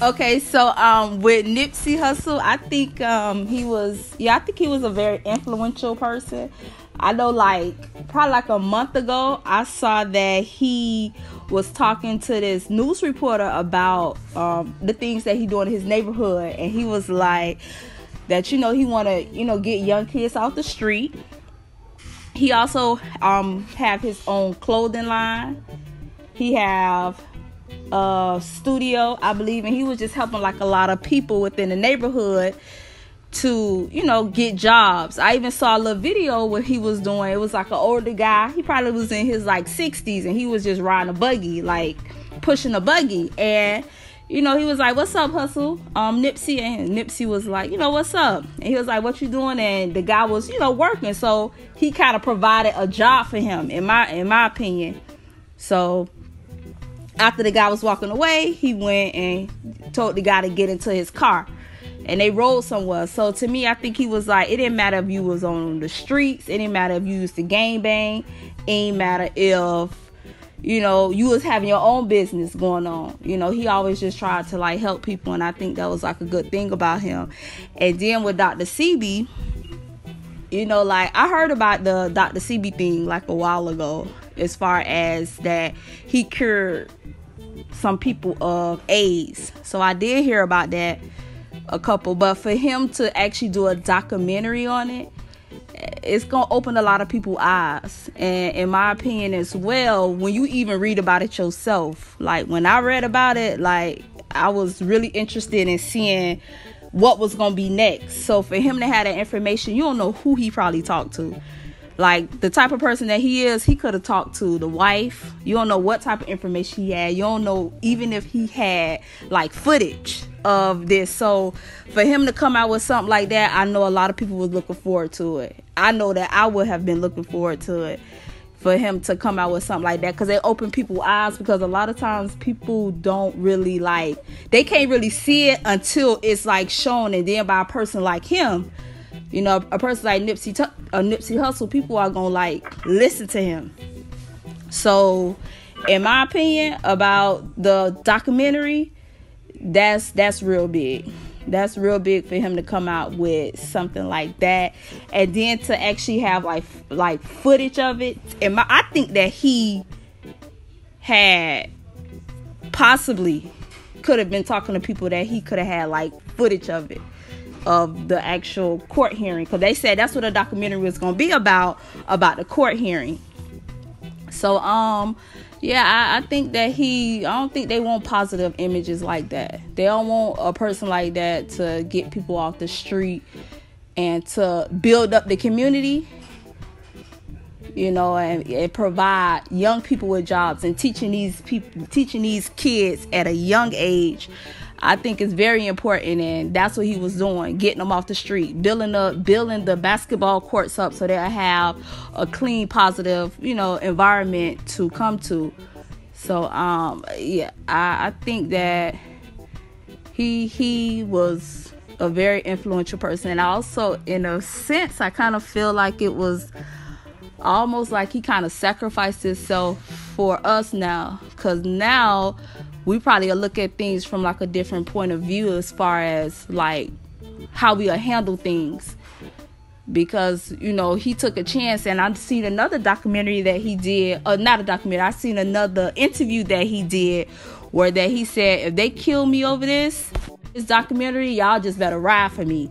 Okay, so with Nipsey Hussle, I think he was a very influential person. I know, like, probably like a month ago, I saw that he was talking to this news reporter about the things that he doing in his neighborhood, and he was like that, he want to, get young kids off the street. He also have his own clothing line. He have studio, I believe, and he was just helping like a lot of people within the neighborhood to get jobs. I even saw a little video where he was doing, it was like an older guy, he probably was in his like 60s, and he was just riding a buggy, like pushing a buggy, and he was like, "What's up, Hustle?" Nipsey, and Nipsey was like, "What's up?" And he was like, "What you doing?" And the guy was working, so he kind of provided a job for him, in my opinion. So after the guy was walking away, he went and told the guy to get into his car, and they rode somewhere. So to me, I think he was like, it didn't matter if you was on the streets, it didn't matter if you used to gang bang, it didn't matter if you was having your own business going on. He always just tried to like help people, and I think that was like a good thing about him. And then with Dr. CB, like I heard about the Dr. CB thing like a while ago, as far as that he cured some people of AIDS. So I did hear about that a couple, but for him to actually do a documentary on it, it's gonna open a lot of people's eyes. And in my opinion as well, when you even read about it yourself, like when I read about it, like I was really interested in seeing what was gonna be next. So for him to have that information, you don't know who he probably talked to. Like the type of person that he is, he could have talked to the wife. You don't know what type of information he had. You don't know even if he had like footage of this. So for him to come out with something like that, I know a lot of people was looking forward to it. I know that I would have been looking forward to it, for him to come out with something like that, because it opened people's eyes. Because a lot of times people don't really they can't really see it until it's like shown, and then by a person like him, a person like Nipsey Hussle, people are gonna like listen to him. So in my opinion about the documentary, that's real big. That's real big for him to come out with something like that, and then to actually have like footage of it. And I think that he had possibly could have been talking to people that he could have had like footage of it, of the actual court hearing, because they said that's what a documentary was going to be about the court hearing. So I think that I don't think they want positive images like that. They don't want a person like that to get people off the street and to build up the community, and provide young people with jobs, and teaching these kids at a young age. I think it's very important, and that's what he was doing, getting them off the street, building the basketball courts up so they'll have a clean, positive, environment to come to. So, I think that he was a very influential person, and also, in a sense, I kind of feel like it was almost like he kind of sacrificed himself for us now, because now we probably look at things from like a different point of view as far as like how we handle things, because he took a chance. And I've seen another documentary that he did, or not a documentary, I seen another interview that he did where that he said, if they kill me over this documentary, y'all just better ride for me.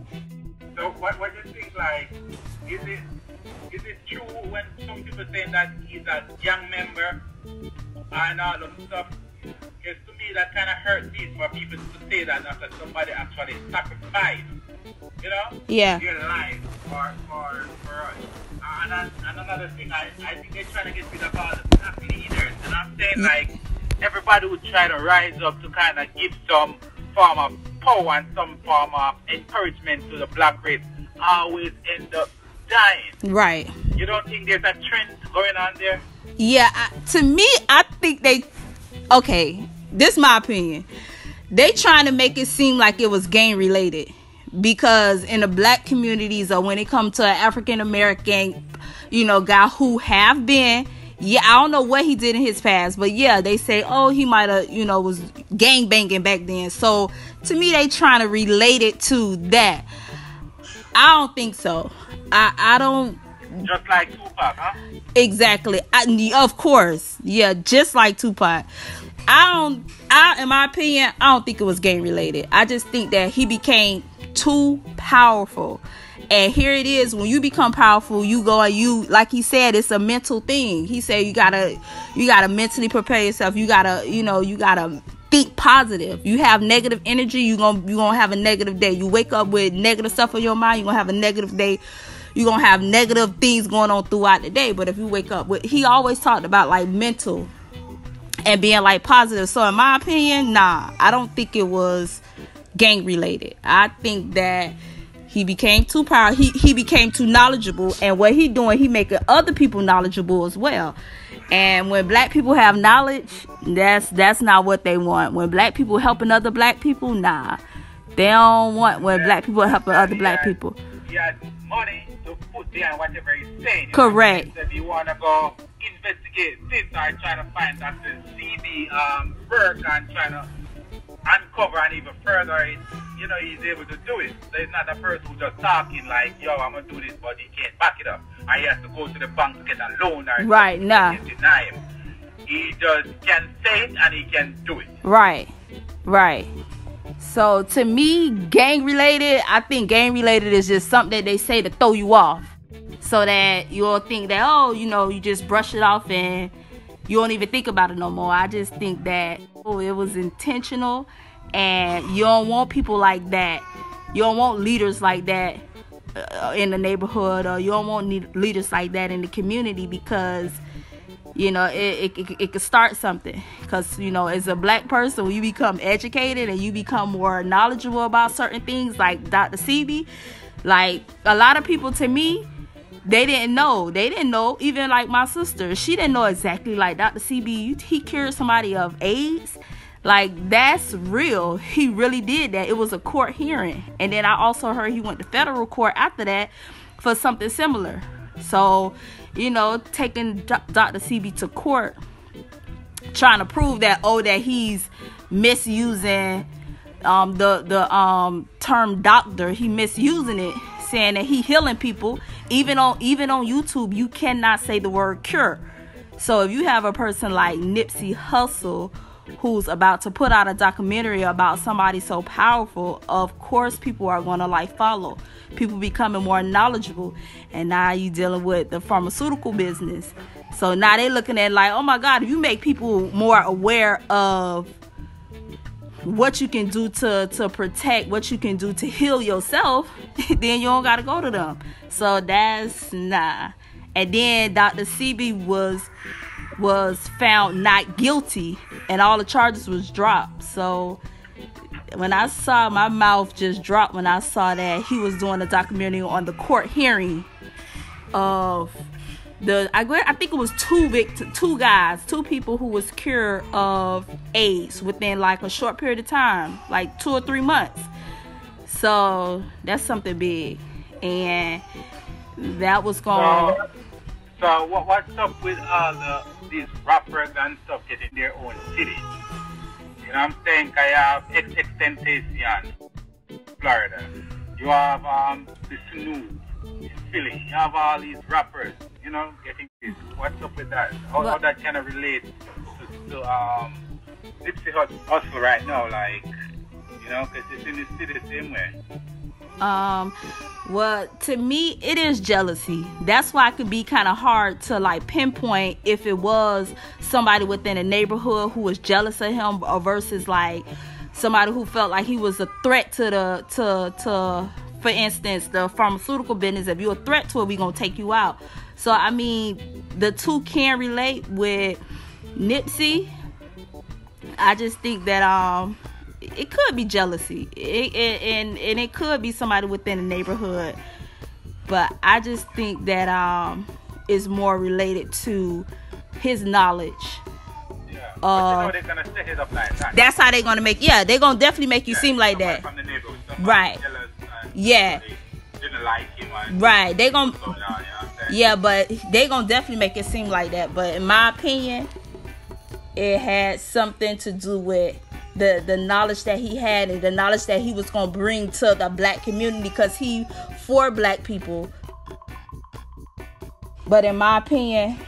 So what do you think, like, is it true when some people say that he's a young member and all of stuff? Because to me that kind of hurts me for people to say that after somebody actually sacrificed, yeah, their life for us. And another thing, I think they're trying to get rid of all the black leaders. And I'm saying, like, everybody would try to rise up to kind of give some form of power and some form of encouragement to the black race, always end up dying. Right. You don't think there's a trend going on there? Yeah, to me, I think okay, this is my opinion. They trying to make it seem like it was gang related, because in the black communities, or when it comes to an African American, guy who have been, I don't know what he did in his past, but they say, oh, he might have, was gang banging back then. So to me, they trying to relate it to that. I don't think so. I don't. Just like Tupac, huh? Exactly. Of course. Yeah, just like Tupac. In my opinion, I don't think it was gang related. I just think that he became too powerful. And here it is, when you become powerful, you go and you, like he said, it's a mental thing. He said you gotta mentally prepare yourself. You gotta think positive. You have negative energy, you gonna have a negative day. You wake up with negative stuff on your mind, you're gonna have a negative day. You're gonna have negative things going on throughout the day. But if you wake up with, he always talked about like mental and being like positive. So in my opinion, I don't think it was gang related. I think that he became too powerful. He became too knowledgeable, and what he doing, he making other people knowledgeable as well. And when black people have knowledge, that's not what they want. When black people helping other black people, they don't want when black people helping other black people. Yeah, money to put behind whatever he's saying. Correct. If you want to go investigate this or try to find Dr. CB work and trying to uncover and even further it, he's able to do it. So he's not a person who just talking like, yo, I'm going to do this, but he can't back it up. And he has to go to the bank to get a loan or right, deny him. He just can say it and he can do it. Right. So to me, gang related, I think gang related is just something that they say to throw you off, so that you'll think that, you just brush it off and you don't even think about it no more. I just think that it was intentional, and you don't want people like that. You don't want leaders like that in the neighborhood, or you don't want leaders like that in the community, because it could start something. Because as a black person, when you become educated and you become more knowledgeable about certain things, like Dr. CB, like a lot of people, to me, they didn't know. Even like my sister, she didn't know exactly, like Dr. CB, he cured somebody of AIDS. Like, that's real. He really did that. It was a court hearing. And then I also heard he went to federal court after that for something similar. So, taking Dr. CB to court, trying to prove that, that he's misusing the term doctor. He misusing it, saying that he healing people. Even on YouTube, you cannot say the word cure. So if you have a person like Nipsey Hussle, who's about to put out a documentary about somebody so powerful, of course people are going to follow. People becoming more knowledgeable. And now you dealing with the pharmaceutical business. So now they looking at like, oh my God, if you make people more aware of what you can do to protect, what you can do to heal yourself, then you don't got to go to them. So that's And then Dr. CB was found not guilty, and all the charges was dropped. So when I saw, my mouth just dropped when I saw that he was doing a documentary on the court hearing of I think it was two people who was cured of AIDS within like a short period of time, like 2 or 3 months. So that's something big, and that was going. So what's up with all these rappers and stuff getting their own city? You know what I'm saying? I have Extentacion, Florida. You have the Snoop in Philly. You have all these rappers, getting this. What's up with that? How that kind of relates to Nipsey Hussle right now? Like, because it's in the city the same way. Well, to me, it is jealousy. That's why it could be kind of hard to pinpoint if it was somebody within a neighborhood who was jealous of him, or versus like somebody who felt like he was a threat to for instance, the pharmaceutical business. If you're a threat to it, we're gonna take you out. So I mean, the two can relate. With Nipsey, I just think that it could be jealousy, and it could be somebody within the neighborhood, but I just think that is more related to his knowledge. Yeah, but they're gonna set it up like that. That's how they're gonna make. Yeah, they're gonna definitely make you seem like that. From the neighborhood, right? Yeah. Didn't like him. Right. They gonna. So, Yeah, but they gonna definitely make it seem like that. But in my opinion, it had something to do with the knowledge that he had and the knowledge that he was gonna bring to the black community, because he for black people. But in my opinion,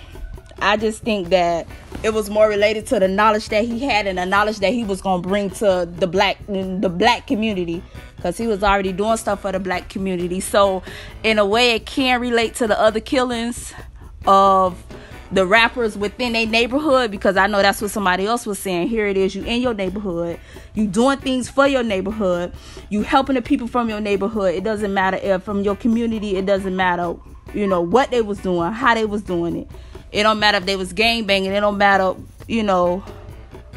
I just think that it was more related to the knowledge that he had and the knowledge that he was gonna bring to the black community, because he was already doing stuff for the black community. So in a way, it can relate to the other killings of the rappers within their neighborhood, because I know that's what somebody else was saying. Here it is, you in your neighborhood, you doing things for your neighborhood, you helping the people from your neighborhood. It doesn't matter if from your community, it doesn't matter, you know, what they was doing, how they was doing it. It don't matter if they was gang banging. It don't matter, you know,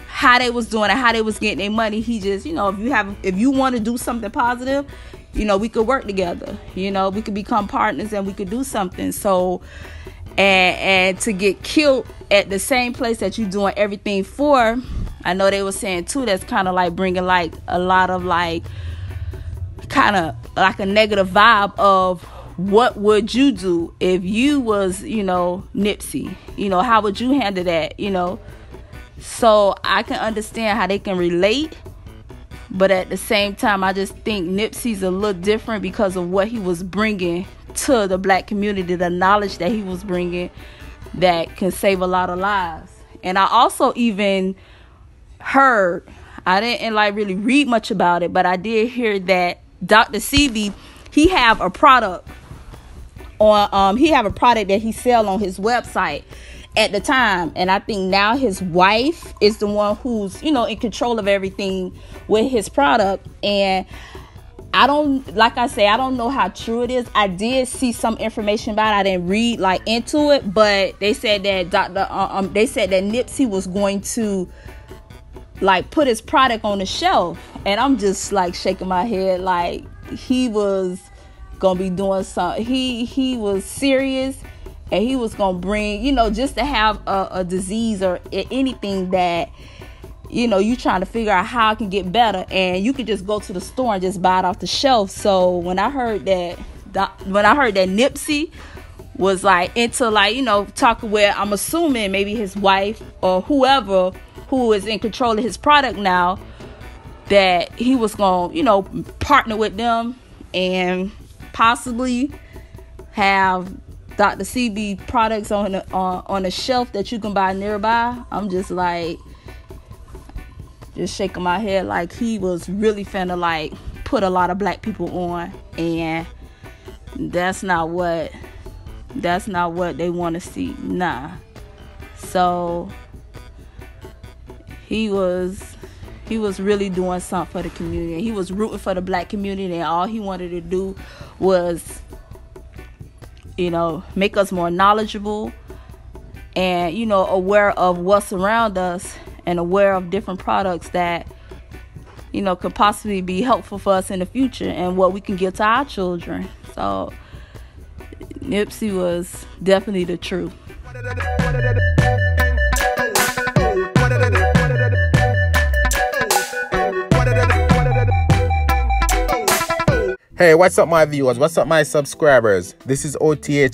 how they was doing it, how they was getting their money. He just, you know, if you want to do something positive, you know, we could work together. You know, we could become partners and we could do something. So, and to get killed at the same place that you doing everything for, I know they were saying too, that's kind of like bringing like a lot of like kind of like a negative vibe of what would you do if you was, you know, Nipsey, you know, how would you handle that, you know? So I can understand how they can relate, but at the same time, I just think Nipsey's a little different because of what he was bringing to the black community, the knowledge that he was bringing that can save a lot of lives. And I also even heard, I didn't like really read much about it, but I did hear that Dr. CB, he have a product that he sell on his website at the time, and I think now his wife is the one who's, you know, in control of everything with his product. And I don't know how true it is. I did see some information about it. I didn't read like into it, but they said that they said that Nipsey was going to like put his product on the shelf, and I'm just like shaking my head like he was gonna be doing something. He was serious, and he was gonna bring, you know, just to have a disease or anything that, you know, you trying to figure out how it can get better, and you could just go to the store and just buy it off the shelf. So when I heard that Nipsey was like into like, you know, talking with, I'm assuming maybe his wife or whoever who is in control of his product now, that he was gonna, you know, partner with them and possibly have Dr. CB products on a shelf that you can buy nearby. I'm just like, just shaking my head like he was really finna like put a lot of black people on, and that's not what they want to see. Nah. So he was really doing something for the community. He was rooting for the black community, and all he wanted to do was, you know, make us more knowledgeable and, you know, aware of what's around us and aware of different products that, you know, could possibly be helpful for us in the future and what we can give to our children. So Nipsey was definitely the truth. Hey, what's up my viewers? What's up my subscribers? This is Othtv.